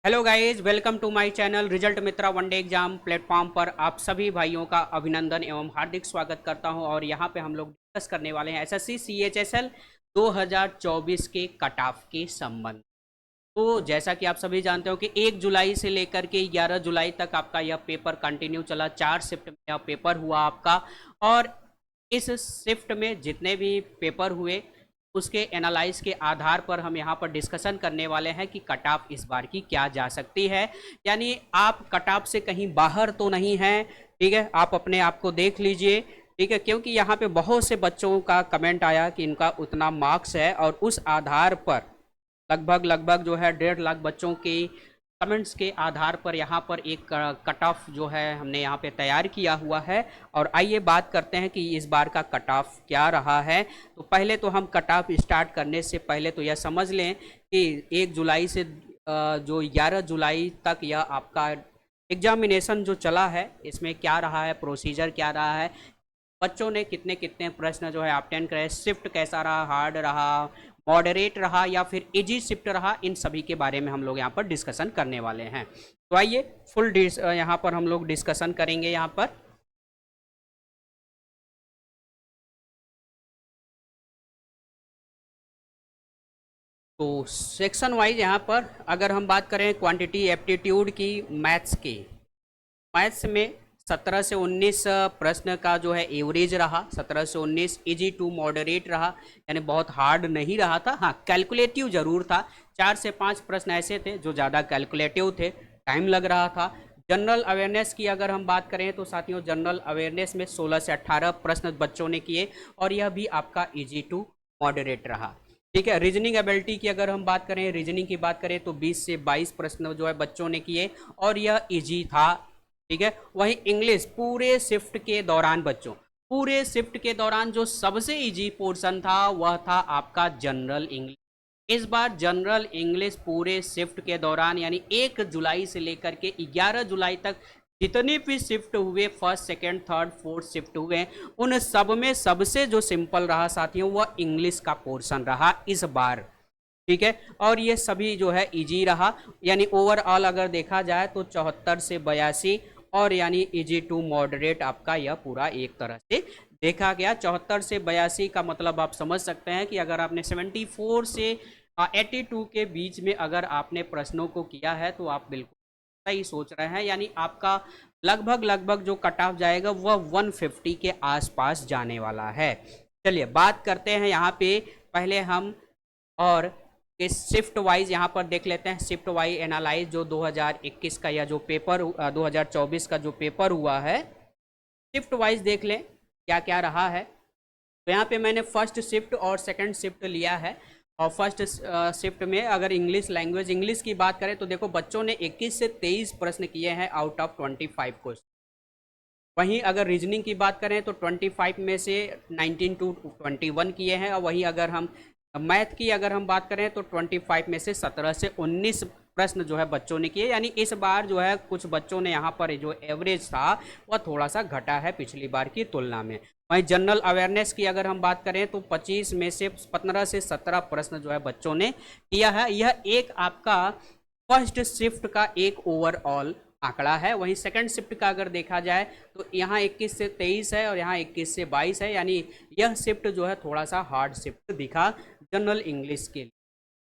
Hello guys, welcome to my channel result Mitra one day exam platform पर आप सभी भाइयों का अभिनंदन एवं हार्दिक स्वागत करता हूं। और यहां पे हम लोग डिस्कस करने वाले हैं एसएससी सीएचएसएल 2024 के कट ऑफ के संबंध। तो जैसा कि आप सभी जानते हो कि 1 जुलाई से लेकर के 11 जुलाई तक आपका यह पेपर कंटिन्यू चला। 4 शिफ्ट में यह पेपर हुआ आपका। और इस शिफ्ट में जितने भी पेपर हुए उसके एनालाइज के आधार पर हम यहाँ पर डिस्कशन करने वाले हैं कि कट ऑफ इस बार की क्या जा सकती है। यानी आप कट ऑफ से कहीं बाहर तो नहीं हैं, ठीक है। आप अपने आप को देख लीजिए, ठीक है, क्योंकि यहाँ पे बहुत से बच्चों का कमेंट आया कि इनका उतना मार्क्स है और उस आधार पर लगभग लगभग जो है 1.5 लाख बच्चों की कमेंट्स के आधार पर यहाँ पर एक कट ऑफ जो है हमने यहाँ पे तैयार किया हुआ है। और आइए बात करते हैं कि इस बार का कट ऑफ क्या रहा है। तो पहले तो हम कट ऑफ स्टार्ट करने से पहले तो यह समझ लें कि 1 जुलाई से जो 11 जुलाई तक यह आपका एग्जामिनेशन जो चला है इसमें क्या रहा है, प्रोसीजर क्या रहा है, बच्चों ने कितने कितने प्रश्न जो है अटेंड करे, शिफ्ट कैसा रहा, हार्ड रहा, मॉडरेट रहा या फिर इजी शिफ्ट रहा, इन सभी के बारे में हम लोग यहाँ पर डिस्कशन करने वाले हैं। तो आइए फुल यहाँ पर हम लोग डिस्कशन करेंगे यहाँ पर। तो सेक्शन वाइज यहाँ पर अगर हम बात करें क्वांटिटी एप्टीट्यूड की, मैथ्स की, मैथ्स में 17 से 19 प्रश्न का जो है एवरेज रहा। 17 से 19 इजी टू मॉडरेट रहा, यानी बहुत हार्ड नहीं रहा था। हाँ, कैलकुलेटिव जरूर था। 4 से 5 प्रश्न ऐसे थे जो ज़्यादा कैलकुलेटिव थे, टाइम लग रहा था। जनरल अवेयरनेस की अगर हम बात करें तो साथियों जनरल अवेयरनेस में 16 से 18 प्रश्न बच्चों ने किए और यह भी आपका इजी टू मॉडरेट रहा, ठीक है। रीजनिंग एबिलिटी की अगर हम बात करें, रीजनिंग की बात करें तो 20 से 22 प्रश्न जो है बच्चों ने किए और यह इजी था, ठीक है। वहीं इंग्लिश पूरे शिफ्ट के दौरान बच्चों, पूरे शिफ्ट के दौरान जो सबसे इजी पोर्शन था वह था आपका जनरल इंग्लिश। इस बार जनरल इंग्लिश पूरे शिफ्ट के दौरान यानी 1 जुलाई से लेकर के 11 जुलाई तक जितने भी शिफ्ट हुए, first second third fourth shift हुए, उन सब में सबसे जो सिंपल रहा साथियों वह इंग्लिश का पोर्शन रहा इस बार, ठीक है। और ये सभी जो है इजी रहा, यानी ओवरऑल अगर देखा जाए तो 74 से 82 और यानी इजी टू मॉडरेट आपका यह पूरा एक तरह से देखा गया। 74 से 82 का मतलब आप समझ सकते हैं कि अगर आपने 74 से 82 के बीच में अगर आपने प्रश्नों को किया है तो आप बिल्कुल सही सोच रहे हैं। यानी आपका लगभग लगभग जो कट ऑफ जाएगा वह 150 के आसपास जाने वाला है। चलिए बात करते हैं यहाँ पे पहले हम, और इस शिफ्ट वाइज यहाँ पर देख लेते हैं। शिफ्ट वाइज एनालाइज जो 2021 का या जो पेपर 2024 का जो पेपर हुआ है, शिफ्ट वाइज देख लें क्या क्या रहा है। तो यहाँ पे मैंने फर्स्ट शिफ्ट और सेकंड शिफ्ट लिया है। और फर्स्ट शिफ्ट में अगर इंग्लिश लैंग्वेज इंग्लिश की बात करें तो देखो बच्चों ने 21 से 23 प्रश्न किए हैं आउट ऑफ 25 क्वेश्चन। वहीं अगर रीजनिंग की बात करें तो 25 में से 19 टू 21 किए हैं। और वहीं अगर हम मैथ की अगर हम बात करें तो 25 में से 17 से 19 प्रश्न जो है बच्चों ने किए। यानी इस बार जो है कुछ बच्चों ने यहाँ पर जो एवरेज था वह थोड़ा सा घटा है पिछली बार की तुलना में। वहीं जनरल अवेयरनेस की अगर हम बात करें तो 25 में से 15 से 17 प्रश्न जो है बच्चों ने किया है। यह एक आपका फर्स्ट शिफ्ट का एक ओवरऑल आंकड़ा है। वहीं सेकंड शिफ्ट का अगर देखा जाए तो यहाँ 21 से 23 है और यहाँ 21 से 22 है, यानी यह शिफ्ट जो है थोड़ा सा हार्ड शिफ्ट दिखा जनरल इंग्लिश के लिए।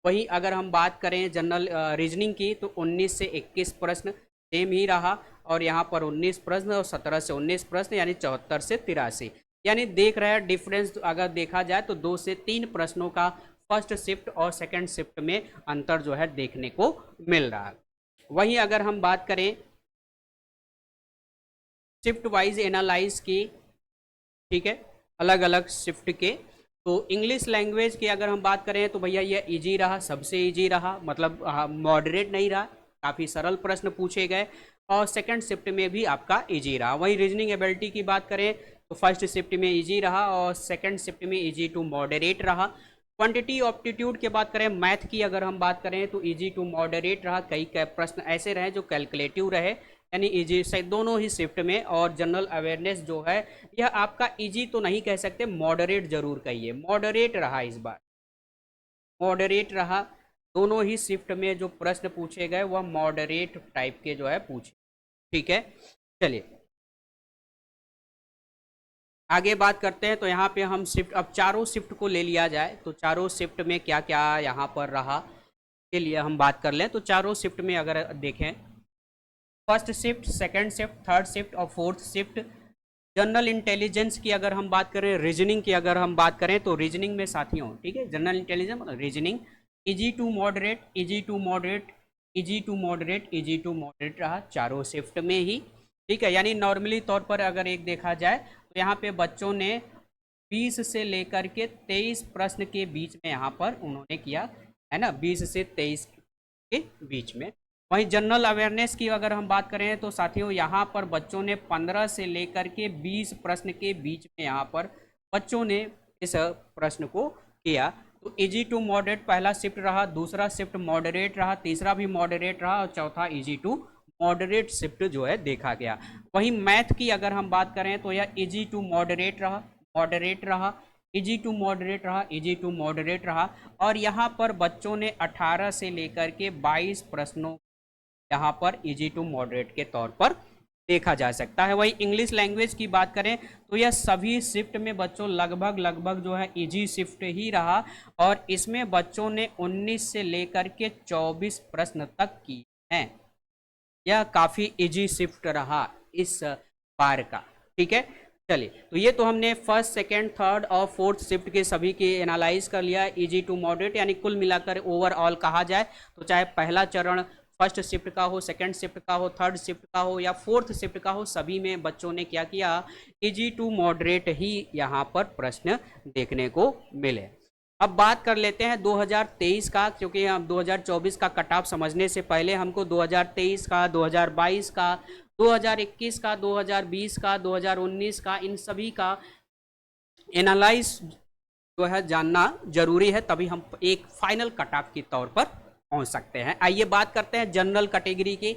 वहीं अगर हम बात करें जनरल रीजनिंग की तो 19 से 21 प्रश्न सेम ही रहा और यहाँ पर 19 प्रश्न और 17 से 19 प्रश्न यानी 74 से 83। यानी देख रहे हैं डिफरेंस अगर देखा जाए तो 2 से 3 प्रश्नों का फर्स्ट शिफ्ट और सेकंड शिफ्ट में अंतर जो है देखने को मिल रहा है। वहीं अगर हम बात करें शिफ्ट वाइज एनालाइज की, ठीक है, अलग अलग शिफ्ट के, तो इंग्लिश लैंग्वेज की अगर हम बात करें तो भैया ये इजी रहा, सबसे इजी रहा, मतलब मॉडरेट नहीं रहा, काफ़ी सरल प्रश्न पूछे गए। और सेकंड शिफ्ट में भी आपका इजी रहा। वहीं रीजनिंग एबिलिटी की बात करें तो फर्स्ट शिफ्ट में इजी रहा और सेकंड शिफ्ट में इजी टू मॉडरेट रहा। क्वांटिटी ऑप्टीट्यूड की बात करें, मैथ की अगर हम बात करें तो इजी टू मॉडरेट रहा। कई प्रश्न ऐसे रहे जो कैलकुलेटिव रहे, यानी इजी से दोनों ही शिफ्ट में। और जनरल अवेयरनेस जो है यह आपका इजी तो नहीं कह सकते, मॉडरेट जरूर कहिए, मॉडरेट रहा इस बार, मॉडरेट रहा। दोनों ही शिफ्ट में जो प्रश्न पूछे गए वह मॉडरेट टाइप के जो है पूछे। ठीक है, चलिए आगे बात करते हैं। तो यहाँ पे हम शिफ्ट, अब चारों शिफ्ट को ले लिया जाए तो चारों शिफ्ट में क्या क्या यहाँ पर रहा के लिए हम बात कर लें। तो चारों शिफ्ट में अगर देखें, first shift, second shift, third shift और फोर्थ शिफ्ट, जनरल इंटेलिजेंस की अगर हम बात करें, रीजनिंग की अगर हम बात करें तो रीजनिंग में साथियों, ठीक है, जनरल इंटेलिजेंस मतलब reasoning, easy to moderate, easy to moderate, easy to moderate, easy to moderate रहा चारों शिफ्ट में ही। ठीक है, यानी नॉर्मली तौर पर अगर एक देखा जाए तो यहाँ पे बच्चों ने 20 से लेकर के 23 प्रश्न के बीच में यहाँ पर उन्होंने किया है ना, 20 से 23 के बीच में। वहीं जनरल अवेयरनेस की अगर हम बात करें तो साथियों यहाँ पर बच्चों ने 15 से लेकर के 20 प्रश्न के बीच में यहाँ पर बच्चों ने इस प्रश्न को किया। तो इजी टू मॉडरेट पहला शिफ्ट रहा, दूसरा शिफ्ट मॉडरेट रहा, तीसरा भी मॉडरेट रहा और चौथा इजी टू मॉडरेट शिफ्ट जो है देखा गया। वहीं मैथ की अगर हम बात करें तो यह इजी टू मॉडरेट रहा, मॉडरेट रहा, इजी टू मॉडरेट रहा, इजी टू मॉडरेट रहा। और यहाँ पर बच्चों ने 18 से लेकर के 22 प्रश्नों यहाँ पर इजी टू मॉडरेट के तौर पर देखा जा सकता है। वही इंग्लिश लैंग्वेज की बात करें तो यह सभी शिफ्ट में बच्चों लगभग जो है इजी शिफ्ट ही रहा और इसमें बच्चों ने 19 से लेकर के 24 प्रश्न तक किए हैं। यह काफ़ी इजी शिफ्ट रहा इस बार का। ठीक है, चलिए तो ये तो हमने फर्स्ट, सेकेंड, थर्ड और फोर्थ शिफ्ट के सभी के एनालाइज कर लिया, इजी टू मॉडरेट, यानी कुल मिलाकर ओवरऑल कहा जाए तो चाहे पहला चरण फर्स्ट शिफ्ट का हो, सेकंड शिफ्ट का हो, थर्ड शिफ्ट का हो या फोर्थ शिफ्ट का हो, सभी में बच्चों ने क्या किया, इजी टू मॉडरेट ही यहाँ पर प्रश्न देखने को मिले। अब बात कर लेते हैं 2023 का, क्योंकि हम 2024 का कट ऑफ समझने से पहले हमको 2023 का, 2022 का, 2021 का, 2020 का, 2019 का, इन सभी का एनालाइज जो है जानना जरूरी है, तभी हम एक फाइनल कट ऑफ के तौर पर पहुंच सकते हैं। आइए बात करते हैं जनरल कैटेगरी की।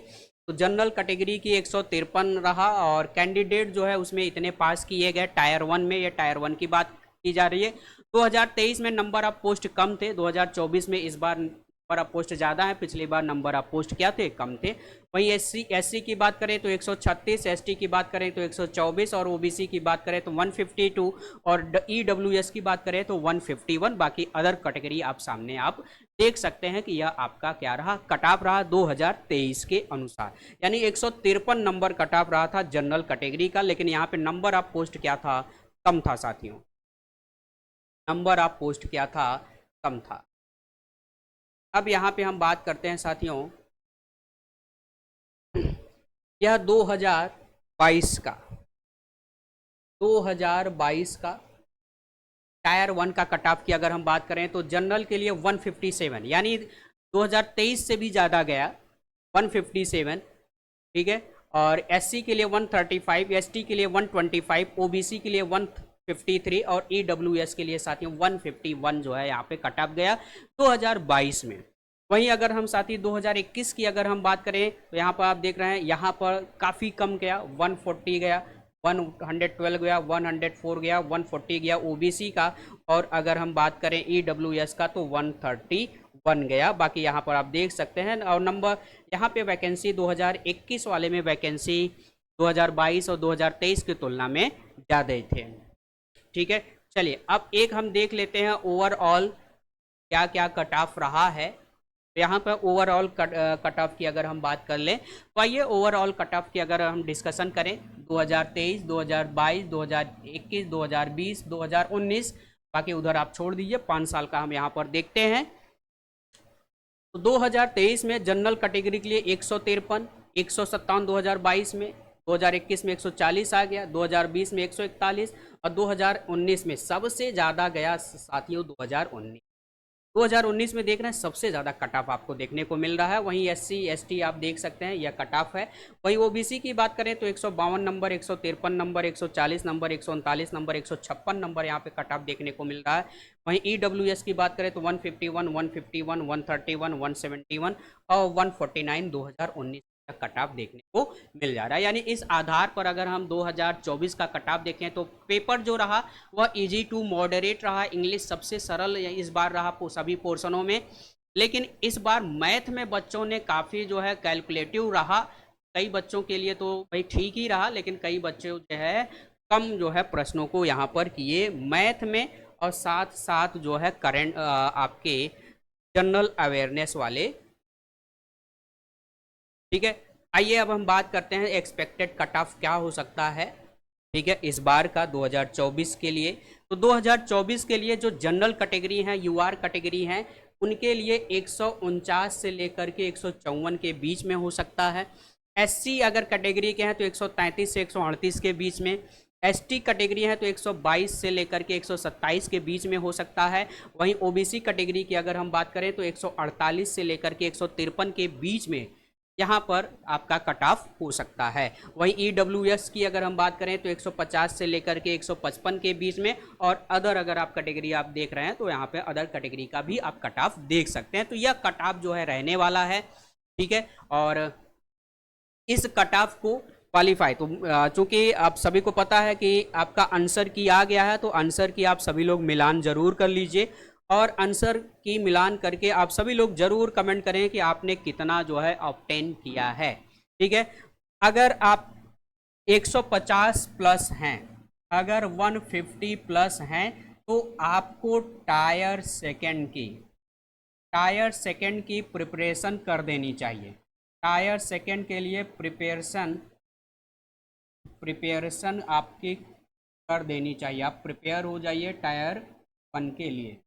तो जनरल कैटेगरी की 153 रहा और कैंडिडेट जो है उसमें इतने पास किए गए टायर 1 में, ये टायर 1 की बात की जा रही है। 2023 में नंबर ऑफ पोस्ट कम थे, 2024 में इस बार नंबर ऑफ पोस्ट ज़्यादा है, पिछली बार नंबर ऑफ पोस्ट क्या थे, कम थे। वहीं एससी की बात करें तो 136, एसटी की बात करें तो 124 और ओबीसी की बात करें तो 152 और ईडब्ल्यूएस की बात करें तो 151। बाकी अदर कैटेगरी आप सामने आप देख सकते हैं कि यह आपका क्या रहा, कट ऑफ रहा 2023 के अनुसार, यानी 153 नंबर कट ऑफ रहा था जनरल कैटेगरी का। लेकिन यहाँ पे नंबर ऑफ पोस्ट क्या था, कम था साथियों, नंबर ऑफ पोस्ट क्या था, कम था। अब यहाँ पे हम बात करते हैं साथियों, यह 2022 का 2022 का टायर 1 का कट ऑफ की अगर हम बात करें तो जनरल के लिए 157, यानी 2023 से भी ज़्यादा गया, 157। ठीक है, और एससी के लिए 135, एसटी के लिए 125, ओबीसी के लिए 153 और ईडब्ल्यूएस के लिए साथियों 151 जो है यहाँ पे कट ऑफ गया 2022 में। वहीं अगर हम साथी 2021 की अगर हम बात करें तो यहाँ पर आप देख रहे हैं, यहाँ पर काफ़ी कम गया, 140 गया, 112 गया, 104 गया, 140 गया ओबीसी का, और अगर हम बात करें ईडब्ल्यूएस का तो 131 गया। बाकी यहाँ पर आप देख सकते हैं, और नंबर यहाँ पे वैकेंसी 2021 वाले में वैकेंसी 2022 और 2023 की तुलना में ज़्यादा थे। ठीक है, चलिए अब एक हम देख लेते हैं ओवरऑल क्या क्या कट ऑफ रहा है। यहाँ पर ओवरऑल कट ऑफ की अगर हम बात कर लें तो आइए ओवरऑल कट ऑफ की अगर हम डिस्कशन करें 2023, 2022, 2021, 2020, 2019, बाकी उधर आप छोड़ दीजिए, 5 साल का हम यहाँ पर देखते हैं। तो 2023 में जनरल कैटेगरी के लिए 153, 157 2022 में, 2021 में 140 आ गया, 2020 में 141 और 2019 में सबसे ज़्यादा गया साथियों 2019 में देख रहे हैं सबसे ज़्यादा कट ऑफ आपको देखने को मिल रहा है। वहीं एससी एसटी आप देख सकते हैं यह कट ऑफ है। वहीं ओबीसी की बात करें तो 152 number, 153 number, 140 number, 139 number, 156 number यहाँ पे कट ऑफ देखने को मिल रहा है। वहीं ईडब्ल्यूएस की बात करें तो 151, 151, 131, 171 और 149 2019 कट ऑफ देखने को मिल जा रहा है। यानी इस आधार पर अगर हम 2024 का कट ऑफ देखें तो पेपर जो रहा वह इजी टू मॉडरेट रहा। इंग्लिश सबसे सरल इस बार रहा सभी पोर्शनों में, लेकिन इस बार मैथ में बच्चों ने काफ़ी जो है कैलकुलेटिव रहा। कई बच्चों के लिए तो भाई ठीक ही रहा, लेकिन कई बच्चे जो है कम जो है प्रश्नों को यहाँ पर किए मैथ में, और साथ साथ जो है करंट आपके जनरल अवेयरनेस वाले। ठीक है, आइए अब हम बात करते हैं एक्सपेक्टेड कट ऑफ क्या हो सकता है। ठीक है, इस बार का 2024 के लिए, तो 2024 के लिए जो जनरल कैटेगरी हैं, यूआर कैटेगरी हैं, उनके लिए 149 से लेकर के 154 के बीच में हो सकता है। एससी अगर कैटेगरी के हैं तो 133 से 138 के बीच में। एसटी कैटेगरी है तो 122 से लेकर के 127 के बीच में हो सकता है। वहीं ओबीसी कैटेगरी की अगर हम बात करें तो 148 से लेकर के 153 के बीच में यहाँ पर आपका कट ऑफ हो सकता है। वहीं ईडब्ल्यूएस की अगर हम बात करें तो 150 से लेकर के 155 के बीच में, और अदर अगर आप कैटेगरी आप देख रहे हैं तो यहाँ पे अदर कैटेगरी का भी आप कट ऑफ देख सकते हैं। तो यह कट ऑफ जो है रहने वाला है। ठीक है, और इस कट ऑफ को क्वालिफाई, तो चूंकि आप सभी को पता है कि आपका आंसर की आ गया है, तो आंसर की आप सभी लोग मिलान जरूर कर लीजिए, और आंसर की मिलान करके आप सभी लोग जरूर कमेंट करें कि आपने कितना जो है ऑब्टेन किया है। ठीक है, अगर आप 150 प्लस हैं, अगर 150 प्लस हैं, तो आपको टायर सेकंड की प्रिपरेशन कर देनी चाहिए। टायर सेकंड के लिए प्रिपरेशन आपकी कर देनी चाहिए। आप प्रिपेयर हो जाइए टायर 1 के लिए,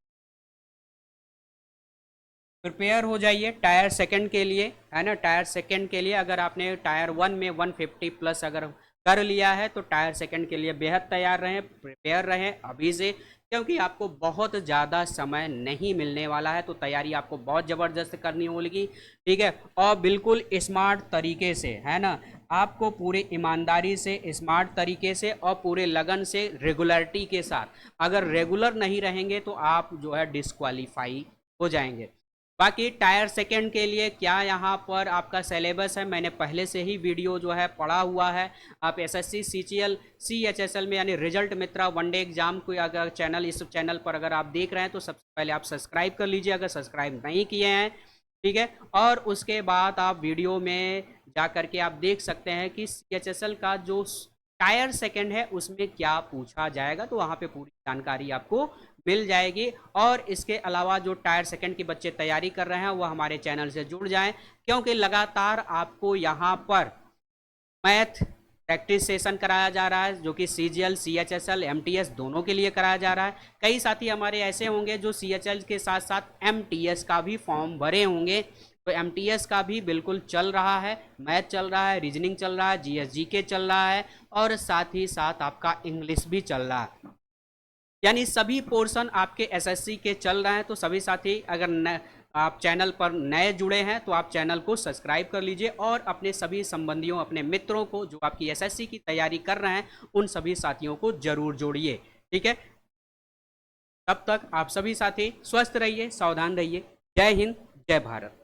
प्रिपेयर हो जाइए टायर सेकंड के लिए, है ना। टायर सेकंड के लिए अगर आपने टायर 1 में 150 प्लस अगर कर लिया है तो टायर सेकंड के लिए बेहद तैयार रहें, प्रिपेयर रहें अभी से, क्योंकि आपको बहुत ज़्यादा समय नहीं मिलने वाला है। तो तैयारी आपको बहुत ज़बरदस्त करनी होगी। ठीक है, और बिल्कुल स्मार्ट तरीके से, है ना। आपको पूरी ईमानदारी से, स्मार्ट तरीके से और पूरे लगन से, रेगुलरिटी के साथ, अगर रेगुलर नहीं रहेंगे तो आप जो है डिस्क्वालीफाई हो जाएंगे। बाकी टायर सेकंड के लिए क्या यहाँ पर आपका सिलेबस है, मैंने पहले से ही वीडियो जो है पढ़ा हुआ है। आप एसएससी सीजीएल सीएचएसएल में यानी रिजल्ट मित्रा वनडे एग्जाम को अगर इस चैनल पर अगर आप देख रहे हैं तो सबसे पहले आप सब्सक्राइब कर लीजिए अगर सब्सक्राइब नहीं किए हैं। ठीक है, और उसके बाद आप वीडियो में जा करके आप देख सकते हैं कि सीएचएसएल का जो टायर सेकंड है उसमें क्या पूछा जाएगा, तो वहाँ पे पूरी जानकारी आपको मिल जाएगी। और इसके अलावा जो टायर सेकंड के बच्चे तैयारी कर रहे हैं वो हमारे चैनल से जुड़ जाएं, क्योंकि लगातार आपको यहाँ पर मैथ प्रैक्टिस सेशन कराया जा रहा है, जो कि सीजीएल सीएचएसएल एमटीएस दोनों के लिए कराया जा रहा है। कई साथी हमारे ऐसे होंगे जो सीएचएल के साथ साथ एमटीएस का भी फॉर्म भरे होंगे, तो एमटीएस का भी बिल्कुल चल रहा है, मैथ चल रहा है, रीजनिंग चल रहा है, जीएसजीके चल रहा है, और साथ ही साथ आपका इंग्लिश भी चल रहा है। यानी सभी पोर्शन आपके एसएससी के चल रहे हैं। तो सभी साथी अगर आप चैनल पर नए जुड़े हैं तो आप चैनल को सब्सक्राइब कर लीजिए, और अपने सभी संबंधियों, अपने मित्रों को जो आपकी एसएससी की तैयारी कर रहे हैं उन सभी साथियों को जरूर जोड़िए। ठीक है, तब तक आप सभी साथी स्वस्थ रहिए, सावधान रहिए। जय हिंद, जय भारत।